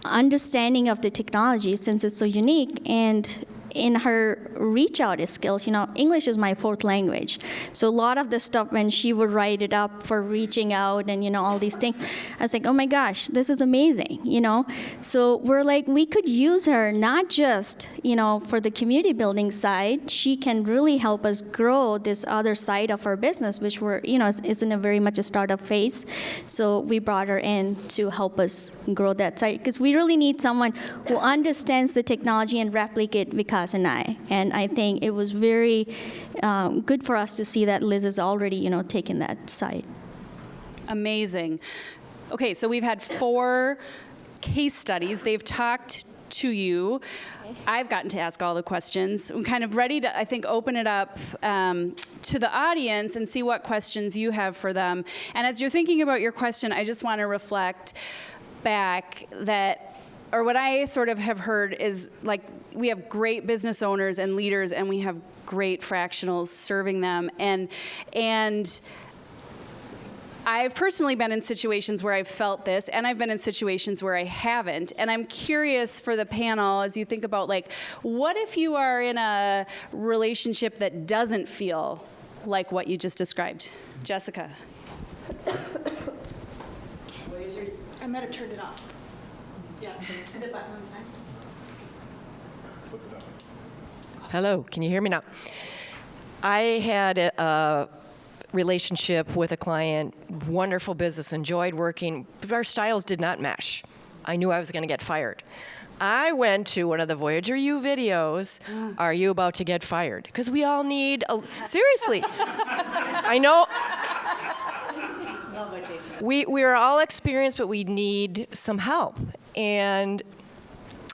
understanding of the technology, since it's so unique, and in her reach out skills. English is my fourth language, so a lot of the stuff when she would write it up for reaching out and all these things, I was like, oh my gosh, this is amazing. So we're like, we could use her not just for the community building side. She can really help us grow this other side of our business, which we're is in a very much a startup phase. So we brought her in to help us grow that side, because we really need someone who understands the technology and replicate Vikas and I. And I think it was very good for us to see that Liz is already, taking that side. Amazing. Okay, so we've had 4 case studies. They've talked to you. I've gotten to ask all the questions. I'm kind of ready to, I think, open it up to the audience and see what questions you have for them. And as you're thinking about your question, I just want to reflect back that, or what I sort of have heard is, like, we have great business owners and leaders, and we have great fractionals serving them. And I've personally been in situations where I've felt this, and I've been in situations where I haven't. And I'm curious for the panel, as you think about, like, what if you are in a relationship that doesn't feel like what you just described? Jessica. I might have turned it off. Yeah, see the button on the side? Hello, can you hear me now? I had a relationship with a client, wonderful business, enjoyed working, but our styles did not mesh. I knew I was going to get fired. I went to one of the Voyager U videos, Are You About to Get Fired? Because we all need, seriously, I know. We are all experienced, but we need some help. And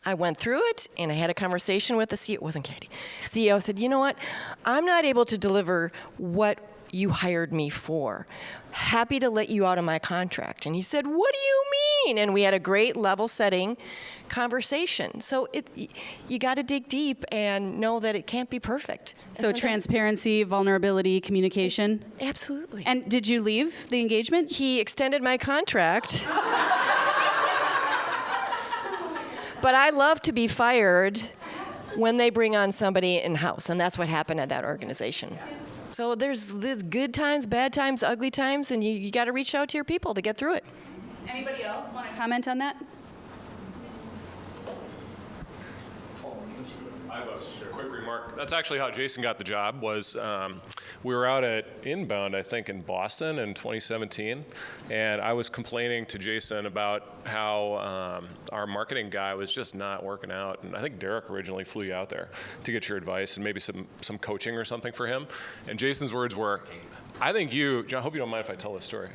I went through it, and I had a conversation with the CEO. It wasn't Katie. CEO said, you know what? I'm not able to deliver what you hired me for. Happy to let you out of my contract. And he said, what do you mean? And we had a great level-setting conversation. So you got to dig deep and know that it can't be perfect. So transparency, vulnerability, communication? Absolutely. And did you leave the engagement? He extended my contract. But I love to be fired when they bring on somebody in-house, and that's what happened at that organization. So there's good times, bad times, ugly times, and you got to reach out to your people to get through it. Anybody else want to comment on that? I have a quick remark. That's actually how Jason got the job. Was we were out at Inbound, I think, in Boston in 2017, and I was complaining to Jason about how our marketing guy was just not working out. And I think Derek originally flew you out there to get your advice and maybe some coaching or something for him. And Jason's words were, I think I hope you don't mind if I tell this story.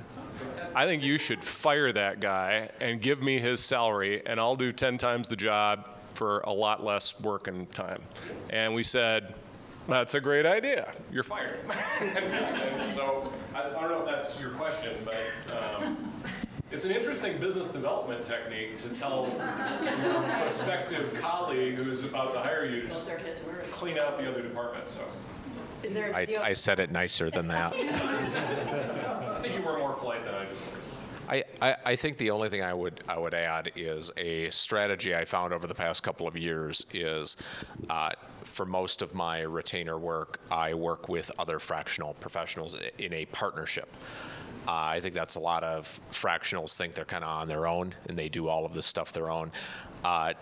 I think you should fire that guy and give me his salary, and I'll do 10 times the job for a lot less work and time. And we said, that's a great idea. You're fired. And so I don't know if that's your question, but it's an interesting business development technique to tell your prospective colleague who's about to hire you to just clean out the other department. So I said it nicer than that. I think you were more polite than I just was. I think the only thing I would add is a strategy I found over the past couple of years is for most of my retainer work, I work with other fractional professionals in a partnership. I think that's a lot of fractionals think they're kind of on their own and they do all of this stuff their own.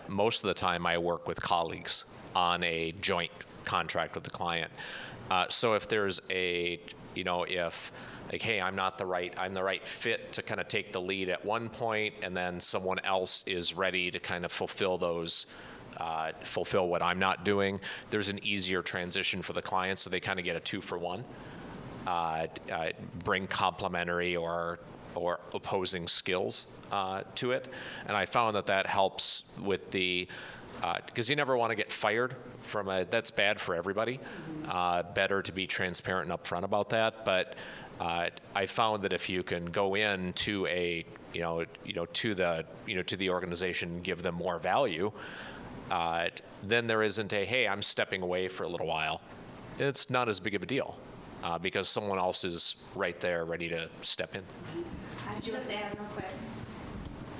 Most of the time I work with colleagues on a joint contract with the client. So if there's like, hey, I'm the right fit to kind of take the lead at one point, and then someone else is ready to kind of fulfill what I'm not doing, there's an easier transition for the client, so they kind of get a 2-for-1. Bring complementary or opposing skills to it. And I found that helps with because you never want to get fired that's bad for everybody. Better to be transparent and upfront about that. But I found that if you can go in to to the organization and give them more value, then there isn't a, hey, I'm stepping away for a little while. It's not as big of a deal because someone else is right there ready to step in.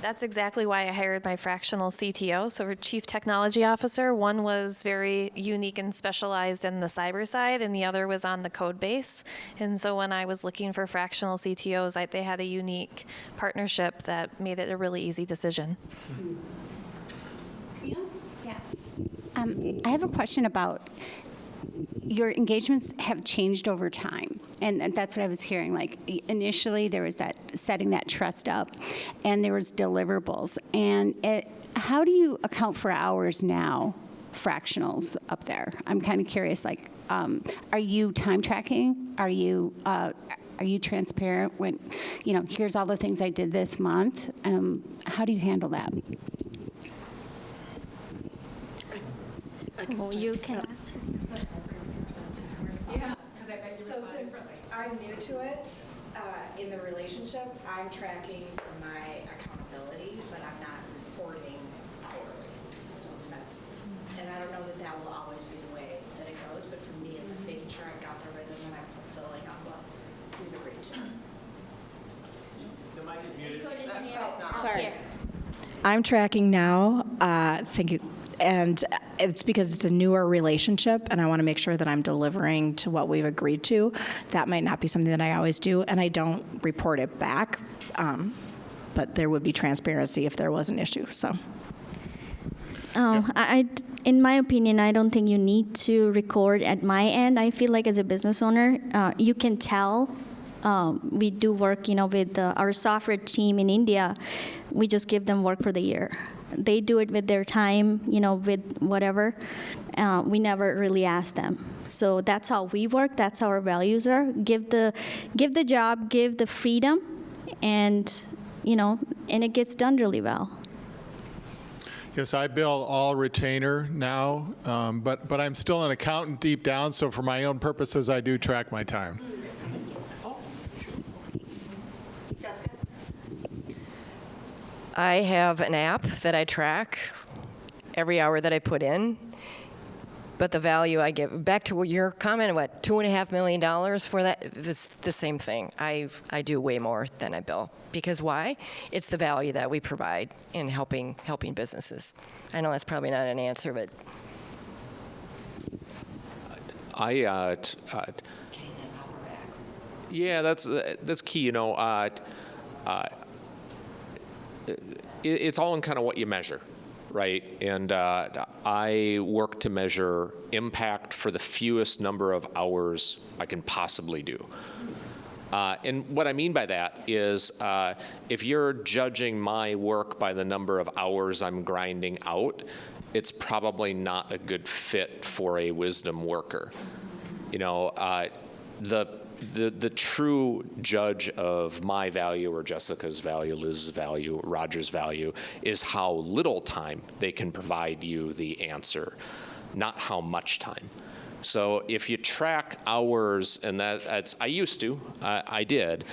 That's exactly why I hired my fractional CTO, so her Chief Technology Officer. One was very unique and specialized in the cyber side, and the other was on the code base. And so when I was looking for fractional CTOs, they had a unique partnership that made it a really easy decision. Yeah. I have a question about your engagements have changed over time. And that's what I was hearing. Like initially there was that setting that trust up and there was deliverables. And how do you account for hours now, fractionals up there? I'm kind of curious, like, are you time tracking? Are you transparent when, here's all the things I did this month? How do you handle that? Well, you can answer. So since I'm new to it, in the relationship, I'm tracking for my accountability, but I'm not reporting hourly. So that's, and I don't know that that will always be the way that it goes, but for me, it's like making sure I've got the rhythm and I'm fulfilling on what we've agreed to. Sorry. I'm tracking now. Thank you. And it's because it's a newer relationship, and I want to make sure that I'm delivering to what we've agreed to. That might not be something that I always do, and I don't report it back. But there would be transparency if there was an issue. So. In my opinion, I don't think you need to record at my end. I feel like as a business owner, you can tell. We do work, with our software team in India. We just give them work for the year. They do it with their time, with whatever. We never really ask them. So that's how we work. That's how our values are. Give the job, give the freedom, and and it gets done really well. Yes, I bill all retainer now, but I'm still an accountant deep down, so for my own purposes, I do track my time. I have an app that I track every hour that I put in, but the value I give, back to your comment, what, $2.5 million for that, it's the same thing. I do way more than I bill. Because why? It's the value that we provide in helping businesses. I know that's probably not an answer, but. Yeah, that's key. It's all in kind of what you measure, right? And I work to measure impact for the fewest number of hours I can possibly do. And what I mean by that is if you're judging my work by the number of hours I'm grinding out, it's probably not a good fit for a wisdom worker. The true judge of my value or Jessica's value, Liz's value, Roger's value is how little time they can provide you the answer, not how much time. So if you track hours, and that's I used to, I did.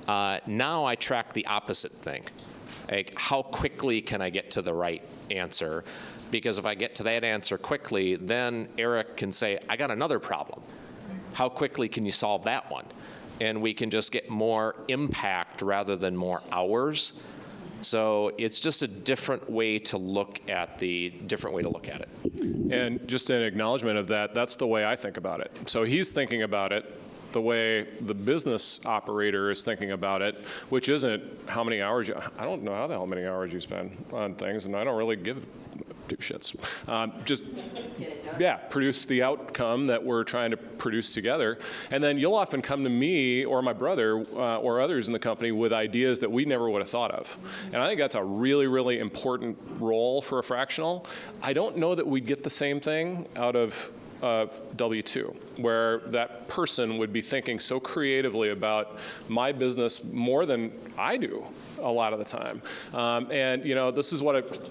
Now I track the opposite thing. Like how quickly can I get to the right answer? Because if I get to that answer quickly, then Eric can say, I got another problem. How quickly can you solve that one? And we can just get more impact rather than more hours. So it's just a different way to look at it. And just an acknowledgement of that, that's the way I think about it. So he's thinking about it the way the business operator is thinking about it, which isn't how many hours I don't know how many hours you spend on things, and I don't really give two shits. Just produce the outcome that we're trying to produce together. And then you'll often come to me or my brother or others in the company with ideas that we never would have thought of. And I think that's a really, really important role for a fractional. I don't know that we'd get the same thing out of W2, where that person would be thinking so creatively about my business more than I do a lot of the time. And this is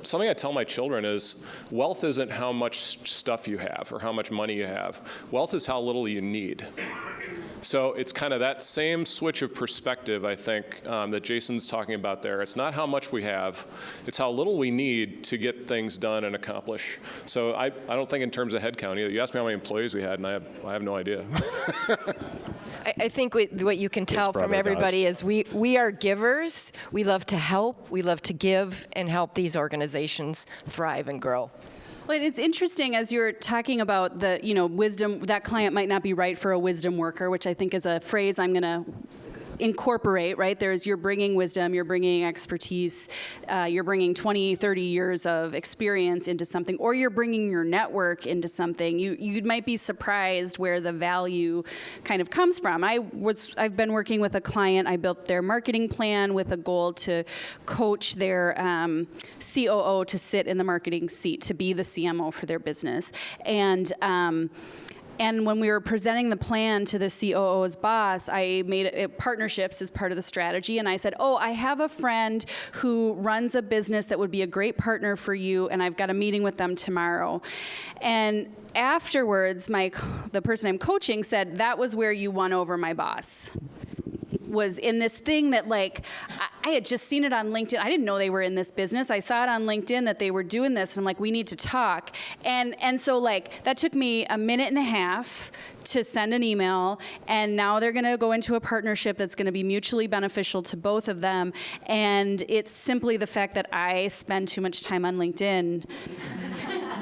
something I tell my children is wealth isn't how much stuff you have or how much money you have. Wealth is how little you need. So it's kind of that same switch of perspective, I think, that Jason's talking about there. It's not how much we have, it's how little we need to get things done and accomplish. So I don't think in terms of headcount either. You asked me how many employees we had, and I have no idea. I think what you can tell from everybody is we are givers. We love to help. We love to give and help these organizations thrive and grow. Well, it's interesting as you're talking about the, wisdom, that client might not be right for a wisdom worker, which I think is a phrase I'm going to incorporate, right? You're bringing wisdom, you're bringing expertise, you're bringing 20, 30 years of experience into something, or you're bringing your network into something. You might be surprised where the value kind of comes from. I've been working with a client. I built their marketing plan with a goal to coach their COO to sit in the marketing seat, to be the CMO for their business. And when we were presenting the plan to the COO's boss, I made partnerships as part of the strategy. And I said, I have a friend who runs a business that would be a great partner for you, and I've got a meeting with them tomorrow. And afterwards, the person I'm coaching said, that was where you won over my boss. Was in this thing that I had just seen it on LinkedIn. I didn't know they were in this business. I saw it on LinkedIn that they were doing this, and I'm like, we need to talk. And so that took me a minute and a half to send an email, and now they're gonna go into a partnership that's gonna be mutually beneficial to both of them. And it's simply the fact that I spend too much time on LinkedIn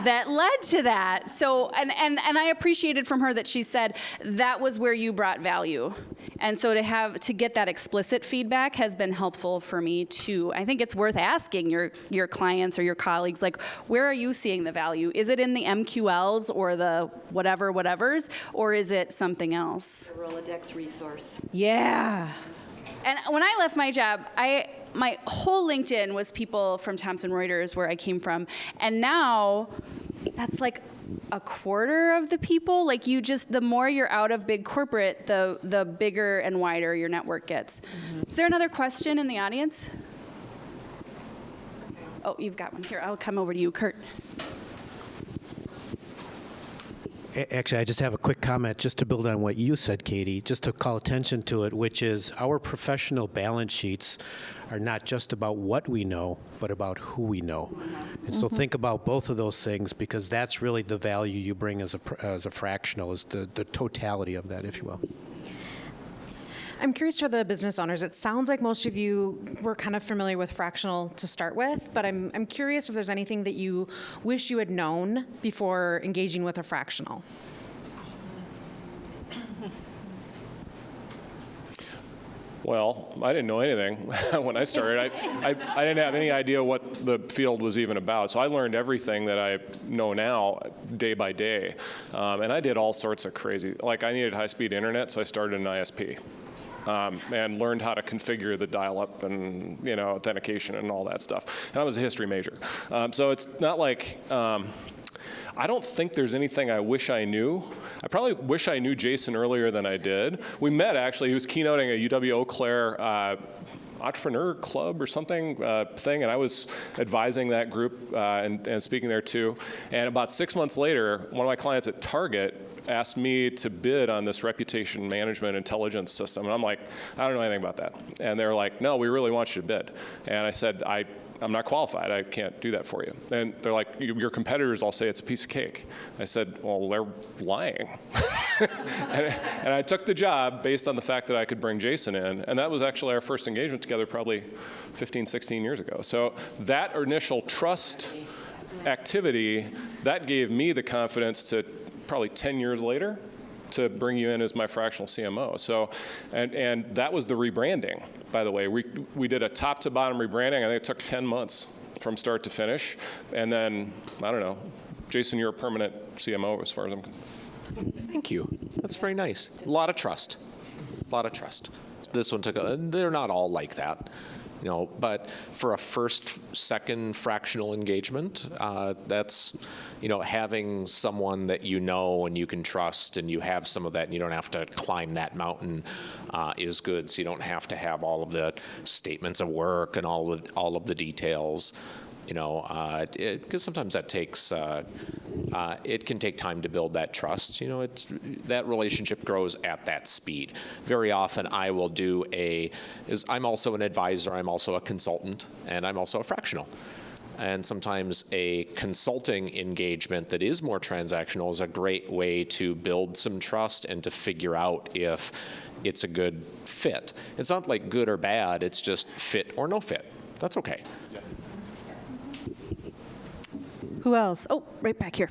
that led to that. So, and I appreciated from her that she said that was where you brought value. And so to get that explicit feedback has been helpful for me too. I think it's worth asking your clients or your colleagues, where are you seeing the value? Is it in the MQLs or the whatevers, or is it something else? The Rolodex resource. Yeah. And when I left my job, my whole LinkedIn was people from Thomson Reuters, where I came from. And now that's a quarter of the people. The more you're out of big corporate, the bigger and wider your network gets. Mm-hmm. Is there another question in the audience? Oh, you've got one here. I'll come over to you, Kurt. Actually, I just have a quick comment just to build on what you said, Katie, just to call attention to it, which is our professional balance sheets are not just about what we know, but about who we know. And so think about both of those things, because that's really the value you bring as a fractional, is the totality of that, if you will. I'm curious for the business owners. It sounds like most of you were kind of familiar with Fractional to start with, but I'm curious if there's anything that you wish you had known before engaging with a Fractional. Well, I didn't know anything when I started. I didn't have any idea what the field was even about. So I learned everything that I know now day by day. And I did all sorts of crazy, I needed high-speed internet, so I started an ISP. And learned how to configure the dial-up and authentication and all that stuff. And I was a history major, so it's not I don't think there's anything I wish I knew. I probably wish I knew Jason earlier than I did. We met actually. He was keynoting a UW Eau Claire entrepreneur club or something thing, and I was advising that group and speaking there too. And about 6 months later, one of my clients at Target asked me to bid on this reputation management intelligence system. And I'm like, I don't know anything about that. And they're like, no, we really want you to bid. And I said, I'm not qualified. I can't do that for you. And they're like, your competitors all say it's a piece of cake. I said, well, they're lying. and I took the job based on the fact that I could bring Jason in. And that was actually our first engagement together probably 15, 16 years ago. So that initial trust activity, that gave me the confidence to probably 10 years later to bring you in as my fractional CMO. So, and that was the rebranding, by the way. We did a top to bottom rebranding. I think it took 10 months from start to finish. And then, I don't know, Jason, you're a permanent CMO as far as I'm concerned. Thank you. That's very nice. A lot of trust. A lot of trust. This one they're not all like that. But for a second fractional engagement, that's, having someone that and you can trust, and you have some of that, and you don't have to climb that mountain, is good. So you don't have to have all of the statements of work and all of the details. because sometimes that takes, it can take time to build that trust. That relationship grows at that speed. Very often I will do I'm also an advisor, I'm also a consultant, and I'm also a fractional. And sometimes a consulting engagement that is more transactional is a great way to build some trust and to figure out if it's a good fit. It's not like good or bad, it's just fit or no fit. That's okay. Who else? Oh, right back here.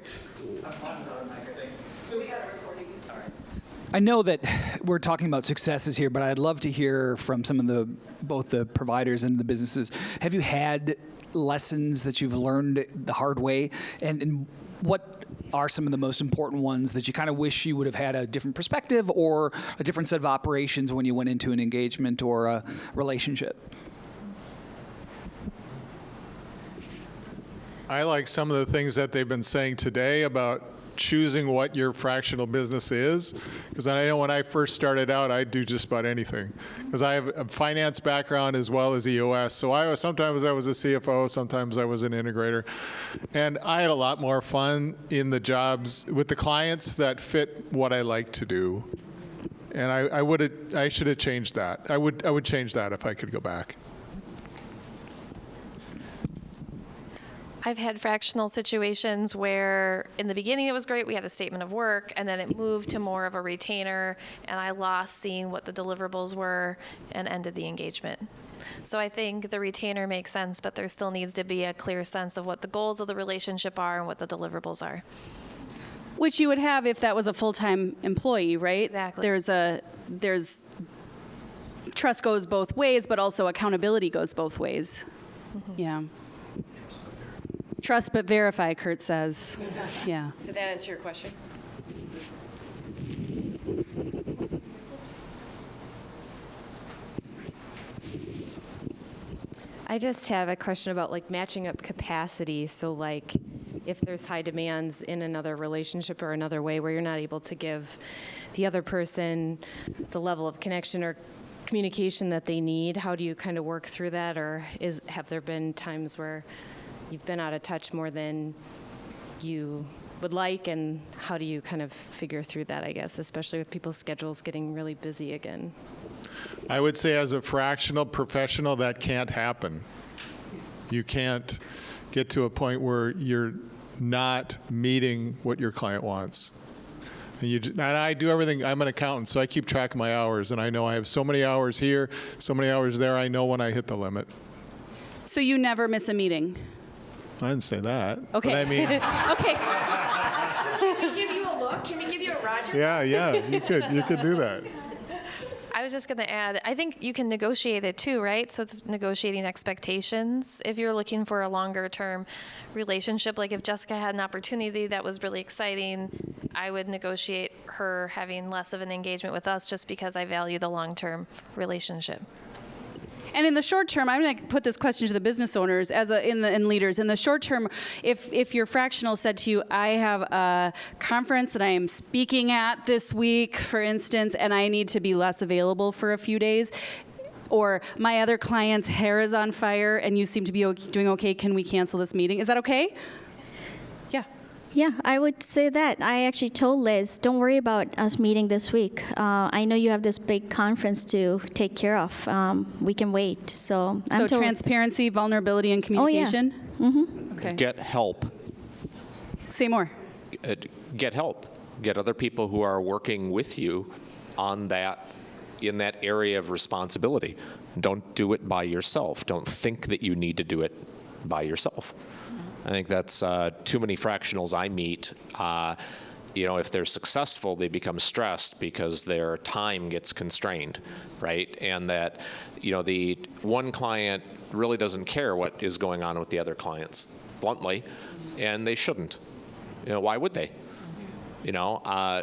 I know that we're talking about successes here, but I'd love to hear from some of both the providers and the businesses. Have you had lessons that you've learned the hard way? And what are some of the most important ones that you kind of wish you would have had a different perspective or a different set of operations when you went into an engagement or a relationship? I like some of the things that they've been saying today about choosing what your fractional business is, because I know when I first started out, I'd do just about anything, because I have a finance background as well as EOS. So sometimes I was a CFO, sometimes I was an integrator, and I had a lot more fun in the jobs with the clients that fit what I like to do. And I should have changed that. I would change that if I could go back. I've had fractional situations where in the beginning it was great, we had a statement of work, and then it moved to more of a retainer, and I lost seeing what the deliverables were and ended the engagement. So I think the retainer makes sense, but there still needs to be a clear sense of what the goals of the relationship are and what the deliverables are. Which you would have if that was a full-time employee, right? Exactly. There's trust goes both ways, but also accountability goes both ways. Mm-hmm. Yeah. Trust but verify, Kurt says. Yeah. Did that answer your question? I just have a question about like matching up capacity. So like if there's high demands in another relationship or another way where you're not able to give the other person the level of connection or communication that they need, how do you kind of work through that? Or have there been times where you've been out of touch more than you would like, and how do you kind of figure through that, I guess, especially with people's schedules getting really busy again? I would say as a fractional professional, that can't happen. You can't get to a point where you're not meeting what your client wants. And I do everything. I'm an accountant, so I keep track of my hours, and I know I have so many hours here, so many hours there. I know when I hit the limit. So you never miss a meeting? I didn't say that. Okay. But I mean, okay. Can we give you a look? Can we give you a Roger? yeah, you could do that. I was just going to add, I think you can negotiate it too, right? So it's negotiating expectations. If you're looking for a longer term relationship, like if Jessica had an opportunity that was really exciting, I would negotiate her having less of an engagement with us just because I value the long-term relationship. And in the short term, I'm going to put this question to the business owners and leaders. In the short term, if your fractional said to you, I have a conference that I am speaking at this week, for instance, and I need to be less available for a few days, or my other client's hair is on fire and you seem to be doing okay, can we cancel this meeting? Is that okay? Yeah. Yeah, I would say that. I actually told Liz, don't worry about us meeting this week. I know you have this big conference to take care of. We can wait. So transparency, vulnerability, and communication? Oh, yeah. Mm-hmm. Okay. Get help. Say more. Get help. Get other people who are working with you on that, in that area of responsibility. Don't do it by yourself. Don't think that you need to do it by yourself. I think that's too many fractionals I meet. If they're successful, they become stressed because their time gets constrained, right? And that, the one client really doesn't care what is going on with the other clients, bluntly, and they shouldn't. Why would they?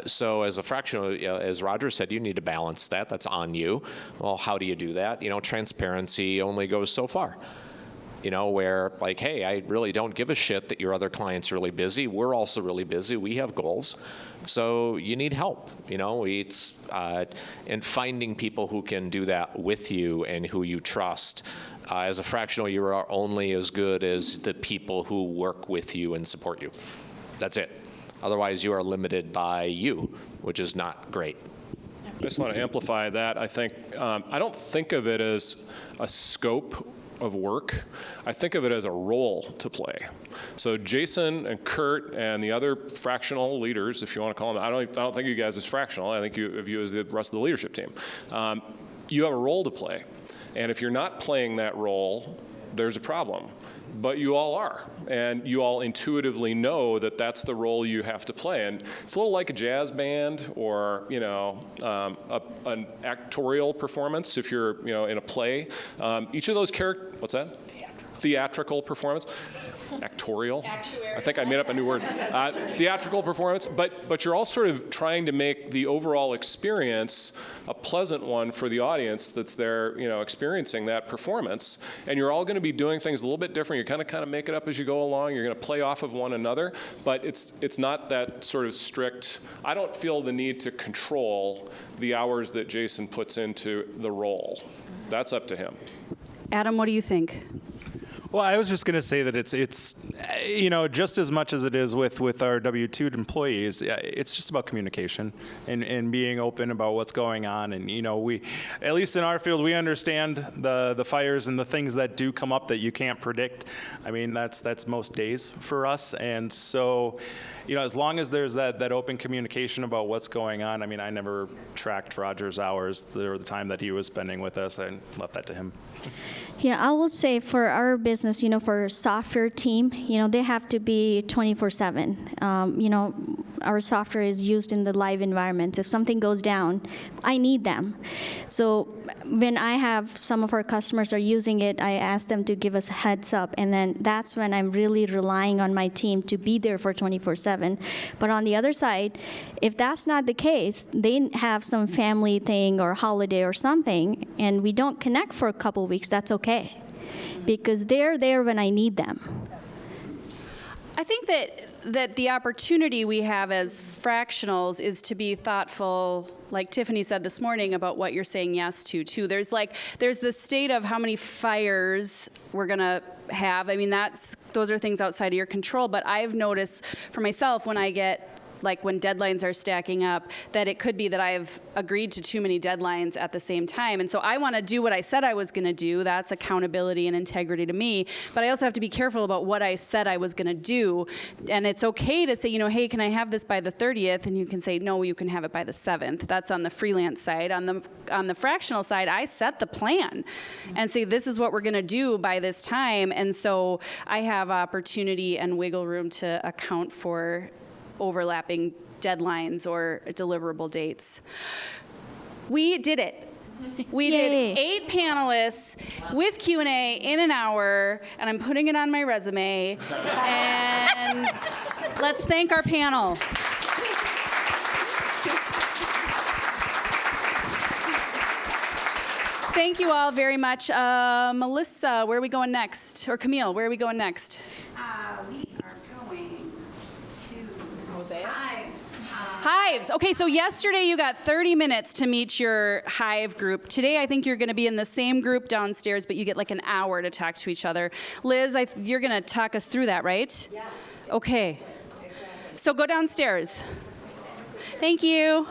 So as a fractional, as Roger said, you need to balance that. That's on you. Well, how do you do that? Transparency only goes so far. where like, hey, I really don't give a shit that your other client's really busy. We're also really busy. We have goals. So you need help, it's and finding people who can do that with you and who you trust. As a fractional, you are only as good as the people who work with you and support you. That's it. Otherwise, you are limited by you, which is not great. I just want to amplify that. I think I don't think of it as a scope of work. I think of it as a role to play. So Jason and Kurt and the other fractional leaders, if you want to call them, I don't think you guys as fractional. I think of you as the rest of the leadership team. You have a role to play, and if you're not playing that role, there's a problem. But you all are, and you all intuitively know that that's the role you have to play. And it's a little like a jazz band or, an actorial performance if you're, in a play. Each of those characters, what's that? Theatrical performance. Actorial. I think I made up a new word. Theatrical performance, but you're all sort of trying to make the overall experience a pleasant one for the audience that's there, experiencing that performance. And you're all going to be doing things a little bit different. You're kind of make it up as you go along. You're going to play off of one another, but it's not that sort of strict. I don't feel the need to control the hours that Jason puts into the role. That's up to him. Adam, what do you think? Well, I was just going to say that it's just as much as it is with our W-2 employees, it's just about communication and being open about what's going on. And, we, at least in our field, we understand the fires and the things that do come up that you can't predict. I mean, that's most days for us. And so, as long as there's that open communication about what's going on, I mean, I never tracked Roger's hours the time that he was spending with us. I left that to him. Yeah, I would say for our business, for software team, they have to be 24/7. Our software is used in the live environment. If something goes down, I need them. So when I have some of our customers are using it, I ask them to give us a heads up, and then that's when I'm really relying on my team to be there for 24/7. But on the other side, if that's not the case, they have some family thing or holiday or something, and we don't connect for a couple weeks, that's okay, because they're there when I need them. I think that the opportunity we have as fractionals is to be thoughtful, like Tiffany said this morning, about what you're saying yes to, too. There's the state of how many fires we're going to have. I mean, those are things outside of your control, but I've noticed for myself when I get when deadlines are stacking up, that it could be that I've agreed to too many deadlines at the same time. And so I want to do what I said I was going to do. That's accountability and integrity to me. But I also have to be careful about what I said I was going to do. And it's okay to say, hey, can I have this by the 30th? And you can say, no, you can have it by the 7th. That's on the freelance side. On the fractional side, I set the plan and say, this is what we're going to do by this time. And so I have opportunity and wiggle room to account for overlapping deadlines or deliverable dates. We did it. We did 8 panelists with Q&A in an hour, and I'm putting it on my resume. And let's thank our panel. Thank you all very much. Melissa, where are we going next? Or Camille, where are we going next? We are going to Hives. Okay, so yesterday you got 30 minutes to meet your Hive group. Today I think you're going to be in the same group downstairs, but you get an hour to talk to each other. Liz, you're going to talk us through that, right? Yes. Okay. Exactly. So go downstairs. Thank you.